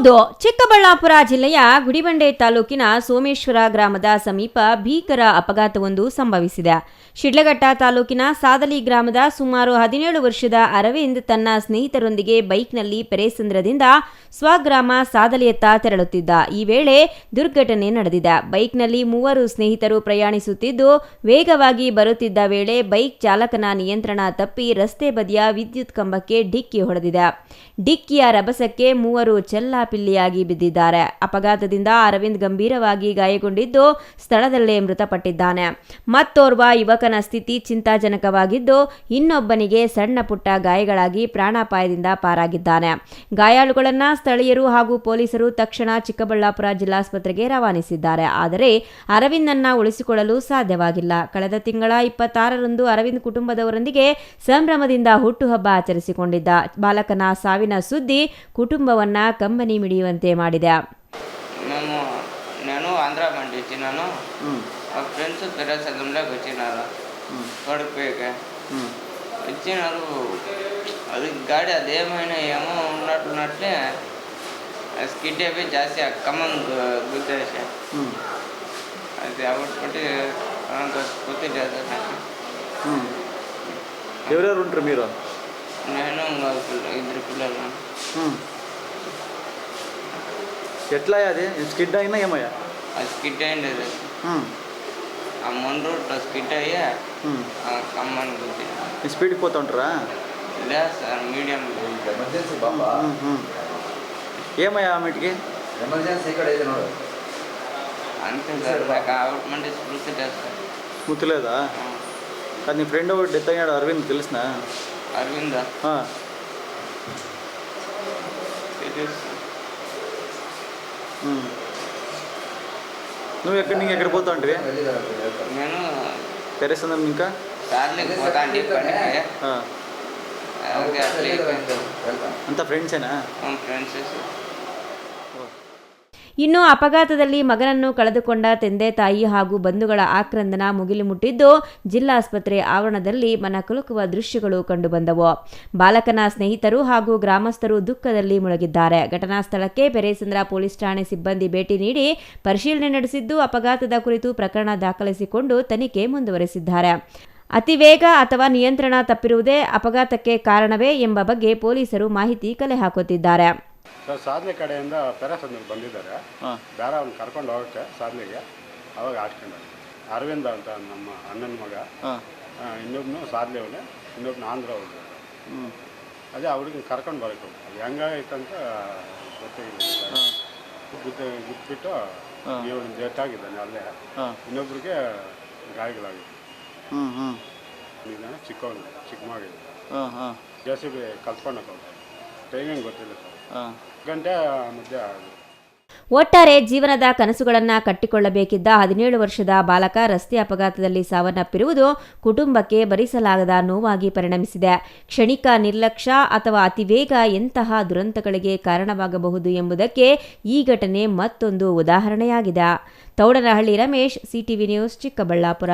ಹೌದು, ಚಿಕ್ಕಬಳ್ಳಾಪುರ ಜಿಲ್ಲೆಯ ಗುಡಿಬಂಡೆ ತಾಲೂಕಿನ ಸೋಮೇಶ್ವರ ಗ್ರಾಮದ ಸಮೀಪ ಭೀಕರ ಅಪಘಾತವೊಂದು ಸಂಭವಿಸಿದೆ. ಶಿಡ್ಲಘಟ್ಟ ತಾಲೂಕಿನ ಸಾದಲಿ ಗ್ರಾಮದ ಸುಮಾರು 17 ವರ್ಷದ ಅರವಿಂದ್ ತನ್ನ ಸ್ನೇಹಿತರೊಂದಿಗೆ ಬೈಕ್ನಲ್ಲಿ ಪೆರೇಸಂದ್ರದಿಂದ ಸ್ವಗ್ರಾಮ ಸಾದಲಿಯತ್ತ ತೆರಳುತ್ತಿದ್ದ. ಈ ವೇಳೆ ದುರ್ಘಟನೆ ನಡೆದಿದೆ. ಬೈಕ್ನಲ್ಲಿ 3 ಸ್ನೇಹಿತರು ಪ್ರಯಾಣಿಸುತ್ತಿದ್ದು, ವೇಗವಾಗಿ ಬರುತ್ತಿದ್ದ ವೇಳೆ ಬೈಕ್ ಚಾಲಕನ ನಿಯಂತ್ರಣ ತಪ್ಪಿ ರಸ್ತೆ ಬದಿಯ ವಿದ್ಯುತ್ ಕಂಬಕ್ಕೆ ಡಿಕ್ಕಿ ಹೊಡೆದಿದೆ. ಡಿಕ್ಕಿಯ ರಭಸಕ್ಕೆ 3 ಚೆಲ್ಲಾಪಿಲ್ಲಿಯಾಗಿ ಬಿದ್ದಿದ್ದಾರೆ. ಅಪಘಾತದಿಂದ ಅರವಿಂದ್ ಗಂಭೀರವಾಗಿ ಗಾಯಗೊಂಡಿದ್ದು ಸ್ಥಳದಲ್ಲೇ ಮೃತಪಟ್ಟಿದ್ದಾನೆ. ಮತ್ತೋರ್ವ ಯುವಕನ ಸ್ಥಿತಿ ಚಿಂತಾಜನಕವಾಗಿದ್ದು, ಇನ್ನೊಬ್ಬನಿಗೆ ಸಣ್ಣ ಪುಟ್ಟ ಗಾಯಗಳಾಗಿ ಪ್ರಾಣಾಪಾಯದಿಂದ ಪಾರಾಗಿದ್ದಾನೆ. ಗಾಯಾಳುಗಳನ್ನು ಸ್ಥಳೀಯರು ಹಾಗೂ ಪೊಲೀಸರು ತಕ್ಷಣ ಚಿಕ್ಕಬಳ್ಳಾಪುರ ಜಿಲ್ಲಾಸ್ಪತ್ರೆಗೆ ರವಾನಿಸಿದ್ದಾರೆ. ಆದರೆ ಅರವಿಂದ್ನನ್ನ ಉಳಿಸಿಕೊಳ್ಳಲು ಸಾಧ್ಯವಾಗಿಲ್ಲ. ಕಳೆದ ತಿಂಗಳ 26ರಂದು ಅರವಿಂದ್ ಕುಟುಂಬದವರೊಂದಿಗೆ ಸಂಭ್ರಮದಿಂದ ಹುಟ್ಟುಹಬ್ಬ ಆಚರಿಸಿಕೊಂಡಿದ್ದ. ಬಾಲಕನ ಸಾವಿನ ಸುದ್ದಿ ಕುಟುಂಬವನ್ನ ಕಂಬನಿ ಮಿಡಿಯುವಂತೆ ಮಾಡಿದೆ. నేను ఆంధ్ర పండించినాను. మా ఫ్రెండ్స్ పెరసలంలోకి వచ్చినారు. కొడుకుపోయాక వచ్చినారు. అది గాడి అదేమైనా ఏమో ఉన్నట్లే స్కిడ్ అయిపోయి జాస్తి కమ్మం గుద్దేసా. అది అవ్వబట్టి గుర్తు చేశాను నాకు. ఎవరెవరు ఉంటారు మీరు? నేను 2 పిల్లలు. ఎట్లా అది స్కిడ్ అయినా ఏమయ్యా? అది స్కిడ్ అయింది. ఆ ముందు స్కిడ్ అయ్యా కమ్మని గుద్ది. స్పీడ్కి పోతా ఉంటారా? లేదు సార్, మీడియం. ఎమర్జెన్సీ బాబా. ఏమయ్యా ఆమెకి? ఎమర్జెన్సీ ఇక్కడ అయితే ನೋಡು. అంతే సార్, నాకు అవుట్మంటే స్మృతి లేదు సార్. స్మృతి లేదా? అది నీ ఫ్రెండ్ ఒకటి డెత్ అయ్యాడు, అరవింద్ తెలిసిన? అరవిందా? నువ్వు ఎక్కడ పోతా అంటే? నేను పెరేసందం ఇంకా సార్లకి పోతా అంటే పనికి. అంత ఫ్రెండ్సేనా? ఫ్రెండ్స్. ಇನ್ನು ಅಪಘಾತದಲ್ಲಿ ಮಗನನ್ನು ಕಳೆದುಕೊಂಡ ತಂದೆ ತಾಯಿ ಹಾಗೂ ಬಂಧುಗಳ ಆಕ್ರಂದನ ಮುಗಿಲು ಮುಟ್ಟಿದ್ದು, ಜಿಲ್ಲಾಸ್ಪತ್ರೆ ಆವರಣದಲ್ಲಿ ಮನಕಲುಕುವ ದೃಶ್ಯಗಳು ಕಂಡುಬಂದವು. ಬಾಲಕನ ಸ್ನೇಹಿತರು ಹಾಗೂ ಗ್ರಾಮಸ್ಥರು ದುಃಖದಲ್ಲಿ ಮುಳುಗಿದ್ದಾರೆ. ಘಟನಾ ಸ್ಥಳಕ್ಕೆ ಪೆರೇಸಂದ್ರ ಪೊಲೀಸ್ ಠಾಣೆ ಸಿಬ್ಬಂದಿ ಭೇಟಿ ನೀಡಿ ಪರಿಶೀಲನೆ ನಡೆಸಿದ್ದು, ಅಪಘಾತದ ಕುರಿತು ಪ್ರಕರಣ ದಾಖಲಿಸಿಕೊಂಡು ತನಿಖೆ ಮುಂದುವರೆಸಿದ್ದಾರೆ. ಅತಿವೇಗ ಅಥವಾ ನಿಯಂತ್ರಣ ತಪ್ಪಿರುವುದೇ ಅಪಘಾತಕ್ಕೆ ಕಾರಣವೇ ಎಂಬ ಬಗ್ಗೆ ಪೊಲೀಸರು ಮಾಹಿತಿ ಕಲೆ ಹಾಕುತ್ತಿದ್ದಾರೆ. ಸರ್, ಸಾಧನೆ ಕಡೆಯಿಂದ ಪೆರೇಸಂದ್ರಿಗೆ ಬಂದಿದ್ದಾರೆ. ಬೇರೆ ಅವ್ನು ಕರ್ಕೊಂಡು ಹೋಗೋಕ್ಕೆ ಸಾಧನೆಗೆ. ಅವಾಗ ಹಾಕ್ಕೊಂಡ ಅರವಿಂದ ಅಂತ ನಮ್ಮ ಅಣ್ಣನ ಮಗ. ಇನ್ನೊಬ್ಬನು ಸಾಧನೆ ಅವನೇ, ಇನ್ನೊಬ್ಬನು ಆಂಧ್ರ ಹೋಗಿ. ಅದೇ ಅವ್ರಿಗೆ ಕರ್ಕೊಂಡು ಬರೋಕೆ ಅದು ಹೆಂಗಾಯ್ತಂತ ಗೊತ್ತಿಲ್ಲ. ಗುದ್ಬಿಟ್ಟು ಇವನು ಡೆತ್ ಆಗಿದ್ದಾನೆ ಅಲ್ಲೇ. ಇನ್ನೊಬ್ರಿಗೆ ಗಾಯಗಳಾಗಿದೆ. ಚಿಕ್ಕ ಮಗ JCB ಕಲ್ತ್ಕೊಂಡು ಟೈಮಿಂಗ್ ಗೊತ್ತಿಲ್ಲ ಸರ್. ಗಂಟೆ ಮಧ್ಯೆ ಆಗಿದೆ. ಒಟ್ಟಾರೆ ಜೀವನದ ಕನಸುಗಳನ್ನು ಕಟ್ಟಿಕೊಳ್ಳಬೇಕಿದ್ದ 17 ವರ್ಷದ ಬಾಲಕ ರಸ್ತೆ ಅಪಘಾತದಲ್ಲಿ ಸಾವನ್ನಪ್ಪಿರುವುದು ಕುಟುಂಬಕ್ಕೆ ಭರಿಸಲಾಗದ ನೋವಾಗಿ ಪರಿಣಮಿಸಿದೆ. ಕ್ಷಣಿಕ ನಿರ್ಲಕ್ಷ್ಯ ಅಥವಾ ಅತಿವೇಗ ಎಂತಹ ದುರಂತಗಳಿಗೆ ಕಾರಣವಾಗಬಹುದು ಎಂಬುದಕ್ಕೆ ಈ ಘಟನೆ ಮತ್ತೊಂದು ಉದಾಹರಣೆಯಾಗಿದೆ. Thoudanahalli Ramesh, CTV news, Chikkaballapur.